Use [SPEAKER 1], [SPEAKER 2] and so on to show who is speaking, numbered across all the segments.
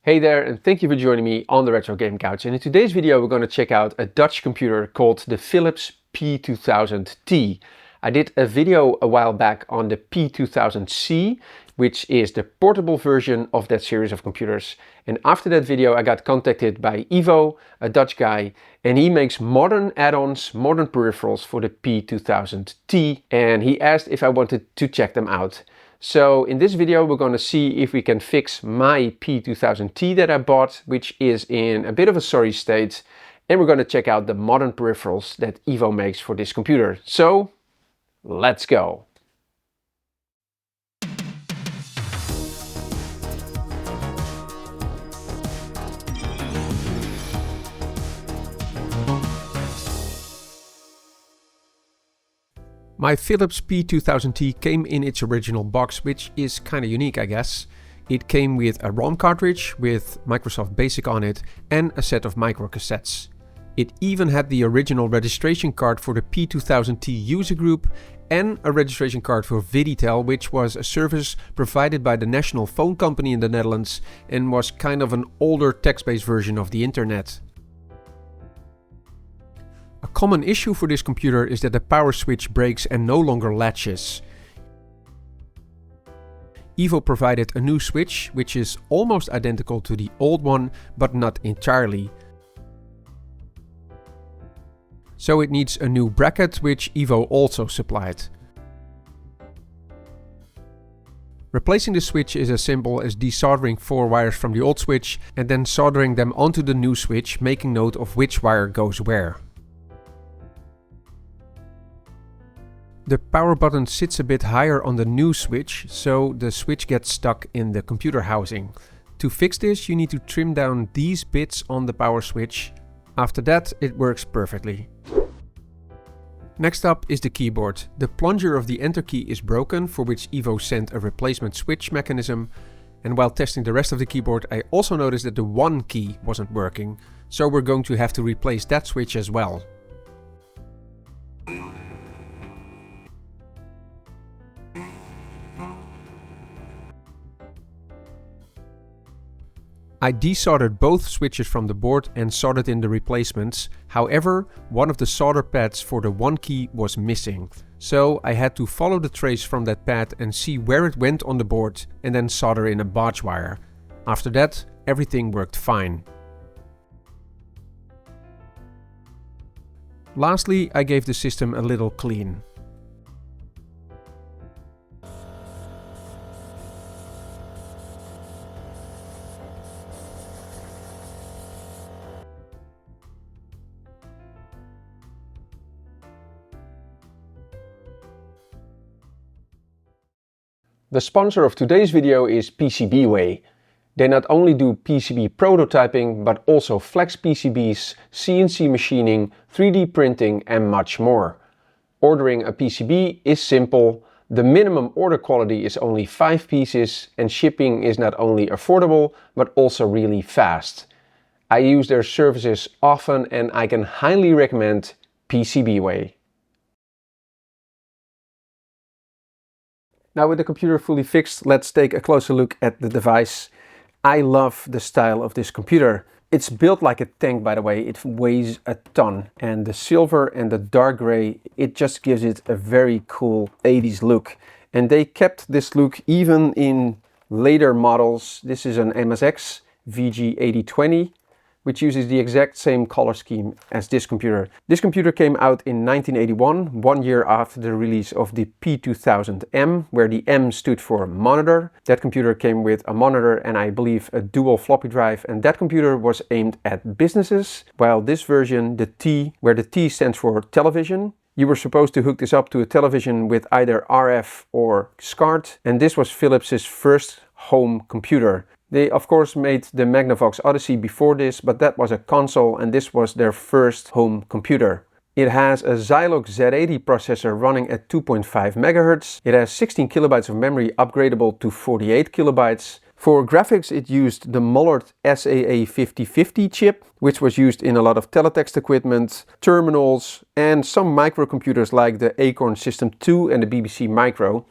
[SPEAKER 1] Hey there, and thank you for joining me on the Retro Game Couch. And in today's video we're going to check out a Dutch computer called the Philips P2000T. I did a video a while back on the P2000C, which is the portable version of that series of computers. And after that video I got contacted by Ivo, a Dutch guy, and he makes modern add-ons, modern peripherals for the P2000T, and he asked if I wanted to check them out. So in this video we're going to see if we can fix my P2000T that I bought, which is in a bit of a sorry state, and we're going to check out the modern peripherals that Ivo makes for this computer. So let's go! My Philips P2000T came in its original box, which is kind of unique, I guess. It came with a ROM cartridge with Microsoft Basic on it and a set of microcassettes. It even had the original registration card for the P2000T user group and a registration card for Viditel, which was a service provided by the national phone company in the Netherlands and was kind of an older text-based version of the internet. A common issue for this computer is that the power switch breaks and no longer latches. Ivo provided a new switch, which is almost identical to the old one, but not entirely. So it needs a new bracket, which Ivo also supplied. Replacing the switch is as simple as desoldering 4 wires from the old switch and then soldering them onto the new switch, making note of which wire goes where. The power button sits a bit higher on the new switch, so the switch gets stuck in the computer housing. To fix this, you need to trim down these bits on the power switch. After that, it works perfectly. Next up is the keyboard. The plunger of the enter key is broken, for which Ivo sent a replacement switch mechanism. And while testing the rest of the keyboard, I also noticed that the 1 key wasn't working, so we're going to have to replace that switch as well. I desoldered both switches from the board and soldered in the replacements. However, one of the solder pads for the 1 key was missing. So I had to follow the trace from that pad and see where it went on the board and then solder in a barge wire. After that, everything worked fine. Lastly, I gave the system a little clean. The sponsor of today's video is PCBWay. They not only do PCB prototyping, but also flex PCBs, CNC machining, 3D printing and much more. Ordering a PCB is simple. The minimum order quality is only 5 pieces and shipping is not only affordable, but also really fast. I use their services often and I can highly recommend PCBWay. Now with the computer fully fixed, let's take a closer look at the device. I love the style of this computer. It's built like a tank, by the way. It weighs a ton, and the silver and the dark gray, it just gives it a very cool 80s look. And they kept this look even in later models. This is an MSX VG8020. Which uses the exact same color scheme as this computer. This computer came out in 1981, 1 year after the release of the P2000M, where the M stood for monitor. That computer came with a monitor and I believe a dual floppy drive, and that computer was aimed at businesses, while this version, the T, where the T stands for television, you were supposed to hook this up to a television with either RF or SCART, and this was Philips' first home computer. They of course made the Magnavox Odyssey before this, but that was a console and this was their first home computer. It has a Zilog Z80 processor running at 2.5 MHz. It has 16 kilobytes of memory upgradable to 48 kilobytes. For graphics it used the Mollard SAA 5050 chip, which was used in a lot of teletext equipment, terminals and some microcomputers like the Acorn System 2 and the BBC Micro.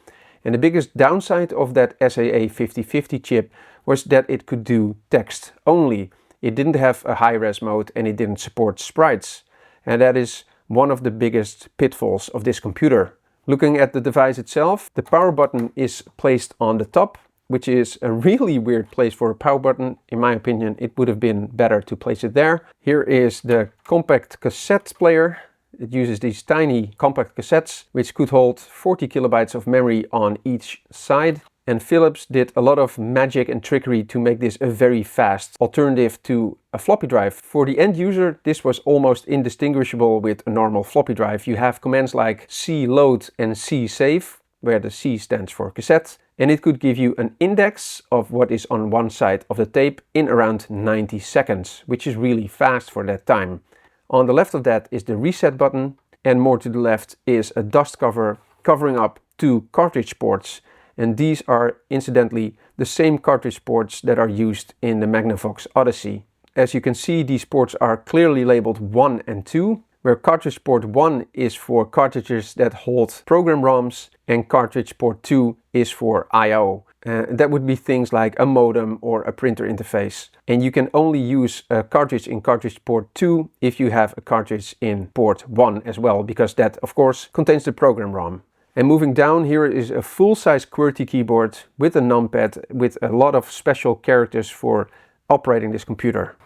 [SPEAKER 1] And the biggest downside of that SAA 5050 chip was that it could do text only. It didn't have a high-res mode and it didn't support sprites. And that is one of the biggest pitfalls of this computer. Looking at the device itself, the power button is placed on the top, which is a really weird place for a power button. In my opinion, it would have been better to place it there. Here is the compact cassette player. It uses these tiny compact cassettes, which could hold 40 kilobytes of memory on each side. And Philips did a lot of magic and trickery to make this a very fast alternative to a floppy drive. For the end user, this was almost indistinguishable with a normal floppy drive. You have commands like cload and csave, where the C stands for cassette, and it could give you an index of what is on one side of the tape in around 90 seconds, which is really fast for that time. On the left of that is the reset button, and more to the left is a dust cover covering up 2 cartridge ports. And these are incidentally the same cartridge ports that are used in the Magnavox Odyssey. As you can see, these ports are clearly labeled 1 and 2, where cartridge port 1 is for cartridges that hold program ROMs and cartridge port 2 is for I/O. That would be things like a modem or a printer interface. And you can only use a cartridge in cartridge port 2 if you have a cartridge in port 1 as well, because that of course contains the program ROM. And moving down, here is a full-size QWERTY keyboard with a numpad with a lot of special characters for operating this computer.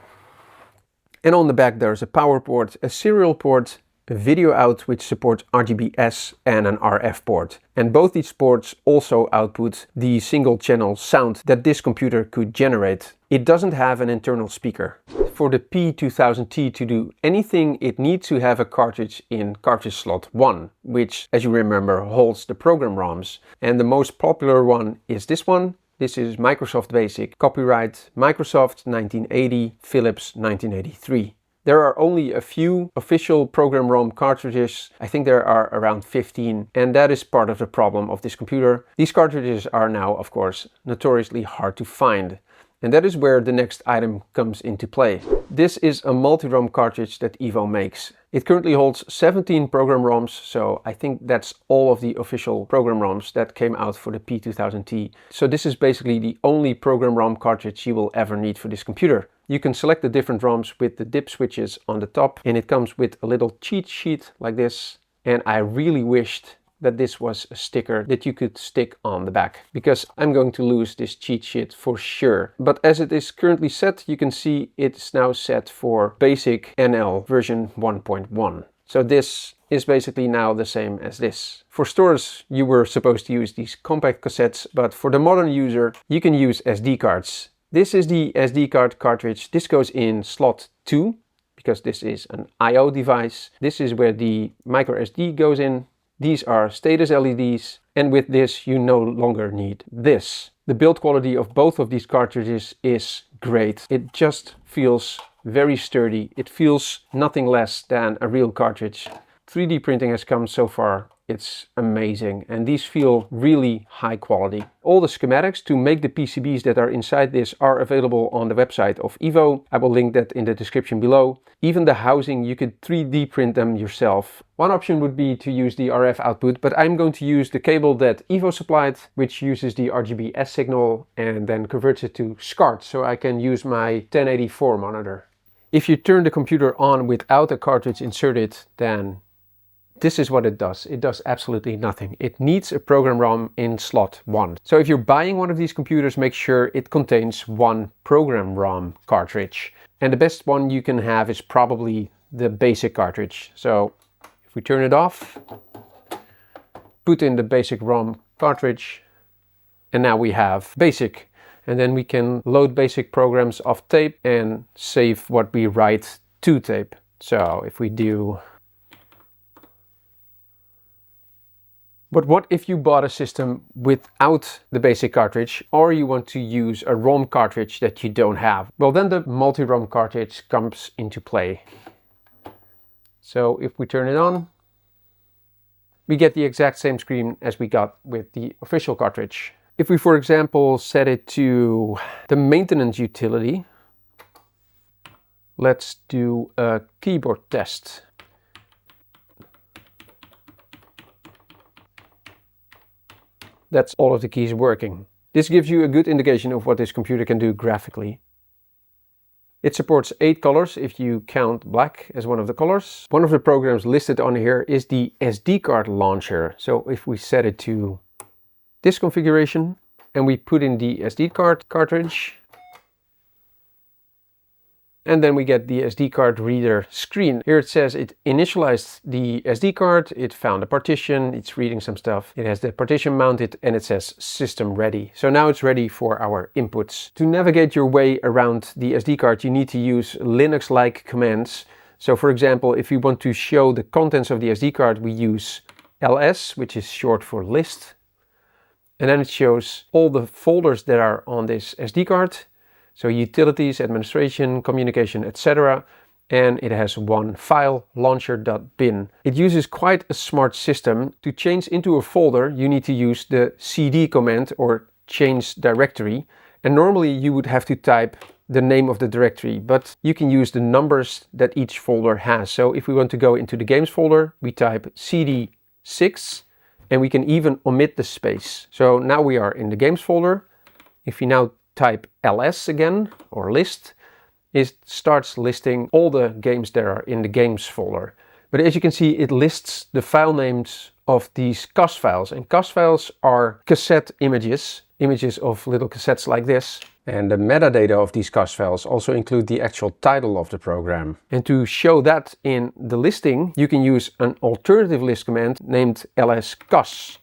[SPEAKER 1] And on the back there's a power port, a serial port, a video out which supports RGB-S and an RF port. And both these ports also output the single channel sound that this computer could generate. It doesn't have an internal speaker. For the P2000T to do anything, it needs to have a cartridge in cartridge slot 1, which, as you remember, holds the program ROMs. And the most popular one is this one. This is Microsoft Basic, copyright Microsoft 1980, Philips 1983. There are only a few official program ROM cartridges. I think there are around 15, and that is part of the problem of this computer. These cartridges are now, of course, notoriously hard to find. And that is where the next item comes into play. This is a multi-ROM cartridge that Ivo makes. It currently holds 17 program ROMs, so I think that's all of the official program ROMs that came out for the P2000T. So this is basically the only program ROM cartridge you will ever need for this computer. You can select the different ROMs with the dip switches on the top, and it comes with a little cheat sheet like this. And I really wished that this was a sticker that you could stick on the back, because I'm going to lose this cheat sheet for sure. But as it is currently set, you can see it's now set for basic NL version 1.1. So this is basically now the same as this. For stores, you were supposed to use these compact cassettes, but for the modern user, you can use SD cards. This is the SD card cartridge. This goes in slot 2, because this is an I/O device. This is where the micro SD goes in. These are status LEDs, and with this you no longer need this. The build quality of both of these cartridges is great. It just feels very sturdy. It feels nothing less than a real cartridge. 3D printing has come so far. It's amazing, and these feel really high quality. All the schematics to make the PCBs that are inside this are available on the website of Ivo. I will link that in the description below. Even the housing, you could 3D print them yourself. One option would be to use the RF output, but I'm going to use the cable that Ivo supplied, which uses the RGB-S signal and then converts it to SCART, so I can use my 1084 monitor. If you turn the computer on without a cartridge inserted, then this is what it does. It does absolutely nothing. It needs a program ROM in slot 1. So if you're buying one of these computers, make sure it contains one program ROM cartridge. And the best one you can have is probably the basic cartridge. So if we turn it off, put in the basic ROM cartridge, and now we have basic. And then we can load basic programs off tape and save what we write to tape. So if we do... But what if you bought a system without the basic cartridge, or you want to use a ROM cartridge that you don't have? Well, then the multi-ROM cartridge comes into play. So if we turn it on, we get the exact same screen as we got with the official cartridge. If we, for example, set it to the maintenance utility, let's do a keyboard test. that's all of the keys working. This gives you a good indication of what this computer can do graphically. It supports 8 colors if you count black as one of the colors. One of the programs listed on here is the SD card launcher. So if we set it to this configuration and we put in the SD card cartridge, and then we get the SD card reader screen. Here it says it initialized the SD card, it found a partition, it's reading some stuff. It has the partition mounted and it says system ready. So now it's ready for our inputs. To navigate your way around the SD card, you need to use Linux-like commands. So for example, if you want to show the contents of the SD card, we use ls, which is short for list. And then it shows all the folders that are on this SD card. So utilities, administration, communication, etc. And it has one file, launcher.bin. It uses quite a smart system. To change into a folder, you need to use the cd command or change directory. And normally you would have to type the name of the directory, but you can use the numbers that each folder has. So if we want to go into the games folder, we type cd6 and we can even omit the space. So now we are in the games folder. If you now type ls again, or list, it starts listing all the games that are in the games folder. But as you can see, it lists the file names of these CAS files. And CAS files are cassette images of little cassettes like this. And the metadata of these CAS files also include the actual title of the program. And to show that in the listing, you can use an alternative list command named ls-cas.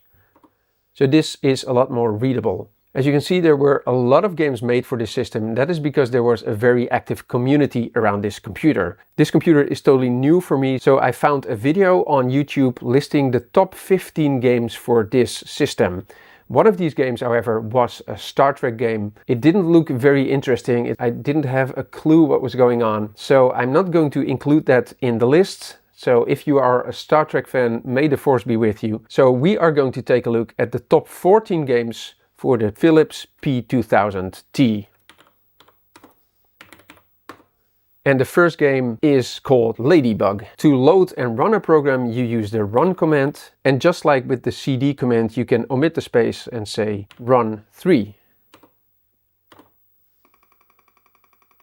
[SPEAKER 1] So this is a lot more readable. As you can see, there were a lot of games made for this system. That is because there was a very active community around this computer. This computer is totally new for me, so I found a video on YouTube listing the top 15 games for this system. One of these games, however, was a Star Trek game. It didn't look very interesting. I didn't have a clue what was going on. So I'm not going to include that in the list. So if you are a Star Trek fan, may the force be with you. So we are going to take a look at the top 14 games for the Philips P2000T. And the first game is called Ladybug. To load and run a program, you use the run command. And just like with the cd command, you can omit the space and say run 3.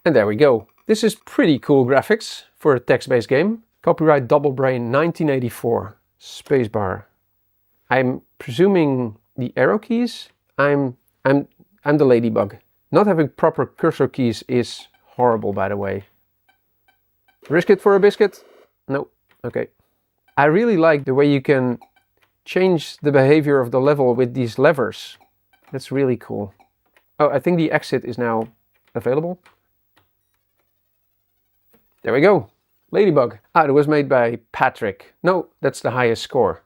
[SPEAKER 1] And there we go. This is pretty cool graphics for a text-based game. Copyright Double Brain 1984. Spacebar. I'm presuming the arrow keys? I'm the ladybug. Not having proper cursor keys is horrible, by the way. Risk it for a biscuit? No. Okay. I really like the way you can change the behavior of the level with these levers. That's really cool. Oh, I think the exit is now available. There we go. Ladybug. Ah, it was made by Patrick. No, that's the highest score.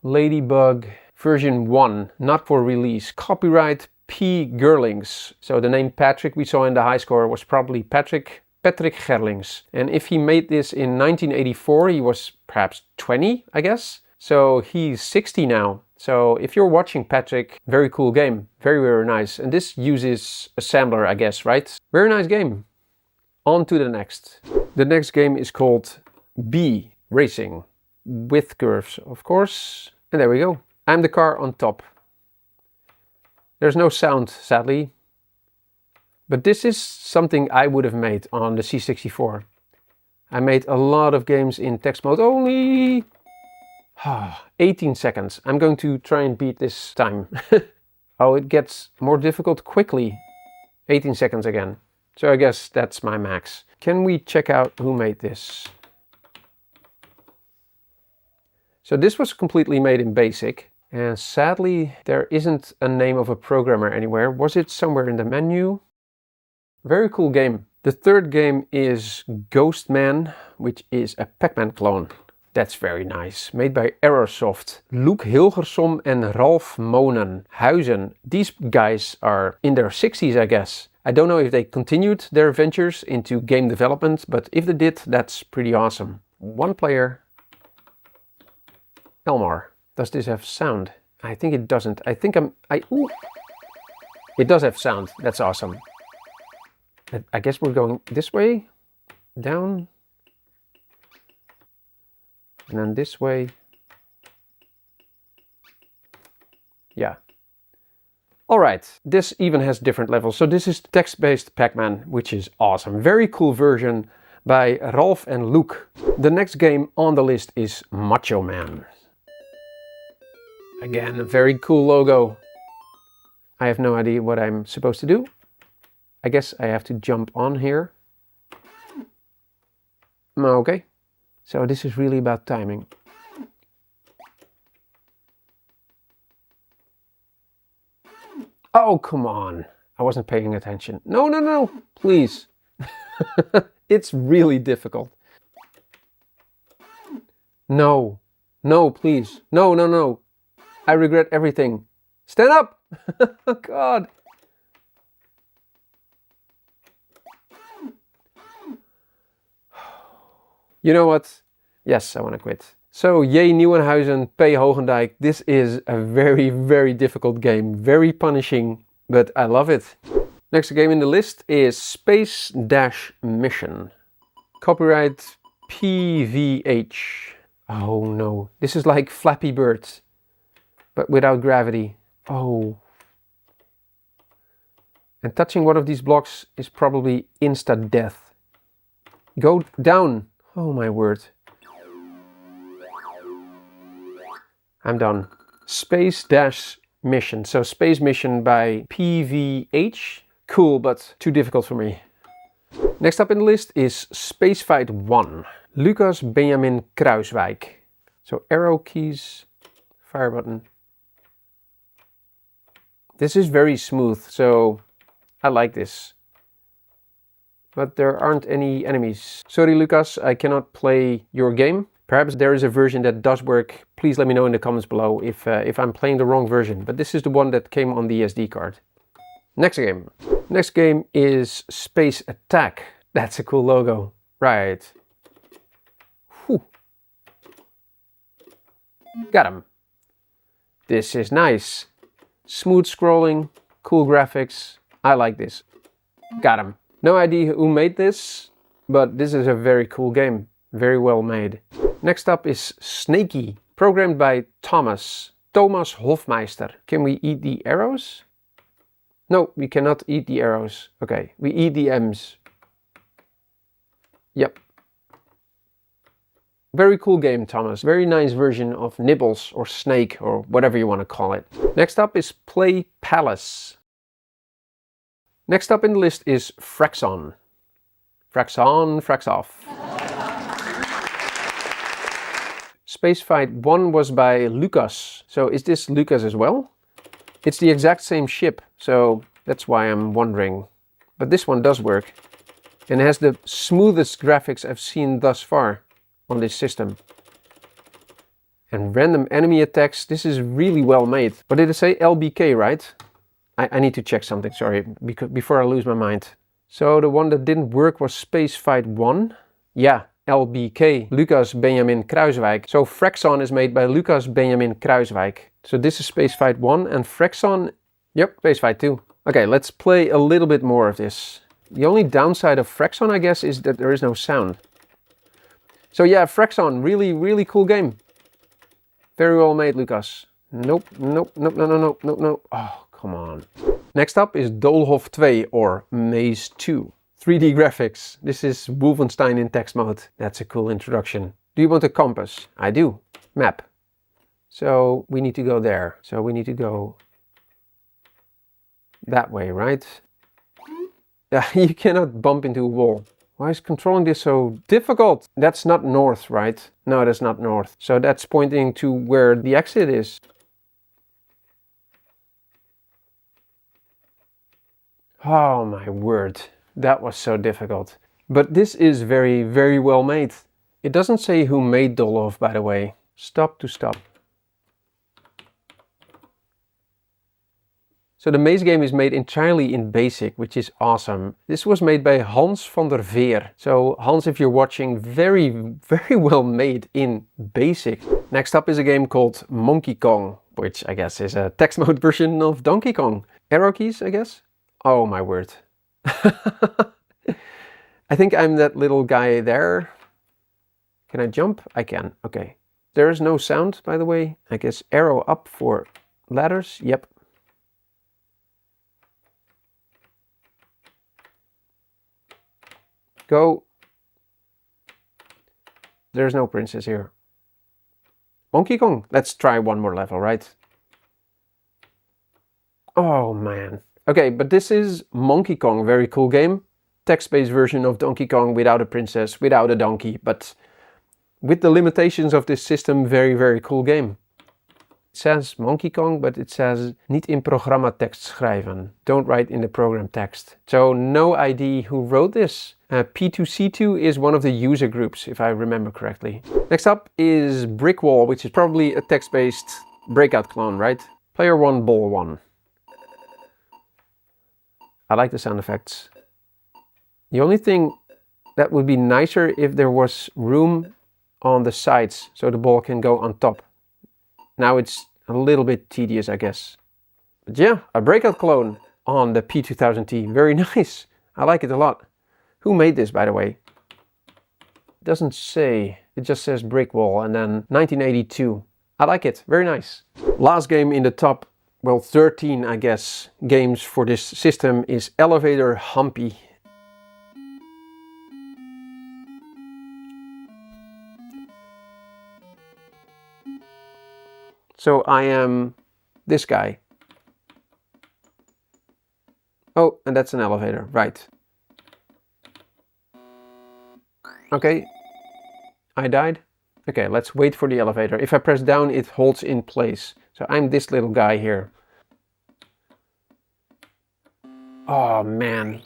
[SPEAKER 1] Ladybug version 1, not for release. Copyright P. Gerlings. So the name Patrick we saw in the high score was probably Patrick Gerlings. And if he made this in 1984, he was perhaps 20, I guess. So he's 60 now. So if you're watching Patrick, very cool game. Very, very nice. And this uses assembler, I guess, right? Very nice game. On to the next. The next game is called B Racing. With curves, of course. And there we go. I'm the car on top. There's no sound, sadly. But this is something I would have made on the C64. I made a lot of games in text mode only. 18 seconds. I'm going to try and beat this time. Oh, it gets more difficult quickly. 18 seconds again. So I guess that's my max. Can we check out who made this? So this was completely made in BASIC. And sadly, there isn't a name of a programmer anywhere. Was it somewhere in the menu? Very cool game. The third game is Ghost Man, which is a Pac-Man clone. That's very nice. Made by Aerosoft. Luc Hilgersom and Ralph Monenhuizen. These guys are in their 60s, I guess. I don't know if they continued their ventures into game development, but if they did, that's pretty awesome. One player. Elmar. Does this have sound? I think it doesn't. I think ooh. It does have sound. That's awesome. I guess we're going this way, down, and then this way. Yeah. All right, this even has different levels. So this is text-based Pac-Man, which is awesome. Very cool version by Ralph and Luke. The next game on the list is Macho Man. Again, a very cool logo. I have no idea what I'm supposed to do. I guess I have to jump on here. Okay, so this is really about timing. Oh, come on. I wasn't paying attention. No, no, no, please. It's really difficult. No, no, please. No, no, no. I regret everything. Stand up! Oh, God. You know what? Yes, I want to quit. So, J. Nieuwenhuizen, P. Hogendijk. This is a very, very difficult game. Very punishing, but I love it. Next game in the list is Space-Mission. Copyright PVH. Oh no, this is like Flappy Bird, but without gravity. Oh. And touching one of these blocks is probably insta-death. Go down. Oh my word. I'm done. Space-Mission. So Space Mission by PVH. Cool, but too difficult for me. Next up in the list is Space Fight 1. Lucas Benjamin Kruiswijk. So arrow keys, fire button. This is very smooth, so I like this. But there aren't any enemies. Sorry Lucas, I cannot play your game. Perhaps there is a version that does work. Please let me know in the comments below if I'm playing the wrong version. But this is the one that came on the SD card. Next game. Next game is Space Attack. That's a cool logo. Right. Whew. Got him. This is nice. Smooth scrolling, cool graphics. I like this. Got him. No idea who made this, but this is a very cool game. Very well made. Next up is Snakey, programmed by Thomas Hofmeister. Can we eat the arrows? No, we cannot eat the arrows. Okay, we eat the M's. Yep. Very cool game, Thomas. Very nice version of Nibbles or Snake or whatever you want to call it. Next up is Play Palace. Next up in the list is Fraxon. Frax on, frax off. Space Fight 1 was by Lucas. So is this Lucas as well? It's the exact same ship, so that's why I'm wondering. But this one does work. And it has the smoothest graphics I've seen thus far on this system. And random enemy attacks, this is really well made. What did it say? LBK, right? I need to check something, sorry, before I lose my mind. So the one that didn't work was Space Fight 1. Yeah, LBK, Lucas Benjamin Kruiswijk. So Fraxon is made by Lucas Benjamin Kruiswijk. So this is Space Fight 1 and Fraxon, yep, Space Fight 2. Okay, let's play a little bit more of this. The only downside of Fraxon, I guess, is that there is no sound. So yeah, Fraxon, really, really cool game. Very well made, Lucas. Nope, nope, nope, no, no, no, no, no. Oh, come on. Next up is Doolhof 2 or Maze 2. 3D graphics. This is Wolfenstein in text mode. That's a cool introduction. Do you want a compass? I do. Map. So we need to go there. So we need to go that way, right? Yeah, you cannot bump into a wall. Why is controlling this so difficult? That's not north, right? No, that's not north. So that's pointing to where the exit is. Oh my word. That was so difficult. But this is very, very well made. It doesn't say who made Doolhof, by the way. Stop to stop. So the Maze game is made entirely in BASIC, which is awesome. This was made by Hans van der Veer. So Hans, if you're watching, very, very well made in BASIC. Next up is a game called Monkey Kong, which I guess is a text mode version of Donkey Kong. Arrow keys, I guess? Oh my word. I think I'm that little guy there. Can I jump? I can, okay. There is no sound, by the way. I guess arrow up for Ladders? Yep. Go. There's no princess here. Monkey Kong. Let's try one more level, right? Oh man. Okay, but this is Monkey Kong, very cool game. Text-based version of Donkey Kong without a princess, without a donkey, but with the limitations of this system, very, very cool game. It says Monkey Kong, but it says niet in programmatekst schrijven. Don't write in the program text. So no idea who wrote this. P2C2 is one of the user groups, if I remember correctly. Next up is Brick Wall, which is probably a text-based breakout clone, right? Player 1, ball 1. I like the sound effects. The only thing that would be nicer if there was room on the sides so the ball can go on top. Now it's a little bit tedious, I guess. But yeah, a breakout clone on the P2000T. Very nice. I like it a lot. Who made this, by the way? It doesn't say. It just says Brick Wall and then 1982. I like it. Very nice. Last game in the top, well, 13, I guess, games for this system is Elevator Humpy. So I am this guy. Oh, and that's an elevator, right. Okay, I died. Okay, let's wait for the elevator. If I press down, it holds in place. So I'm this little guy here. Oh man.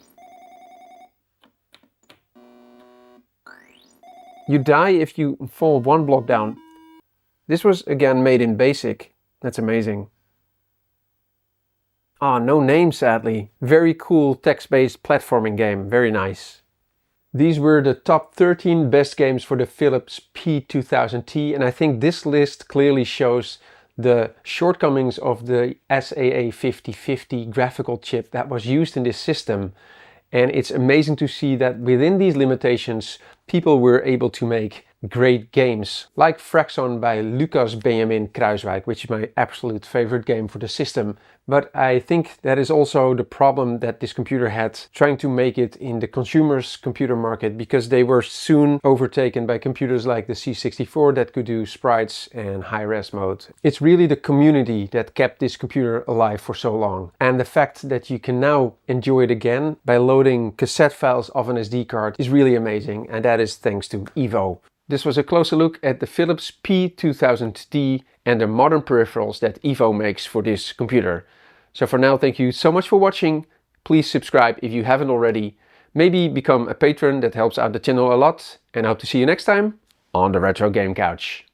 [SPEAKER 1] You die if you fall one block down. This was again made in BASIC. That's amazing. Ah, no name sadly. Very cool text-based platforming game. Very nice. These were the top 13 best games for the Philips P2000T, and I think this list clearly shows the shortcomings of the SAA 5050 graphical chip that was used in this system. And it's amazing to see that within these limitations, people were able to make great games, like Fraxon by Lucas Benjamin Kruiswijk, which is my absolute favorite game for the system. But I think that is also the problem that this computer had, trying to make it in the consumer's computer market, because they were soon overtaken by computers like the C64 that could do sprites and high-res mode. It's really the community that kept this computer alive for so long. And the fact that you can now enjoy it again by loading cassette files of an SD card is really amazing, and that is thanks to Ivo. This was a closer look at the Philips P2000T and the modern peripherals that Ivo makes for this computer. So for now, thank you so much for watching. Please subscribe if you haven't already. Maybe become a patron, that helps out the channel a lot. And I hope to see you next time on the Retro Game Couch.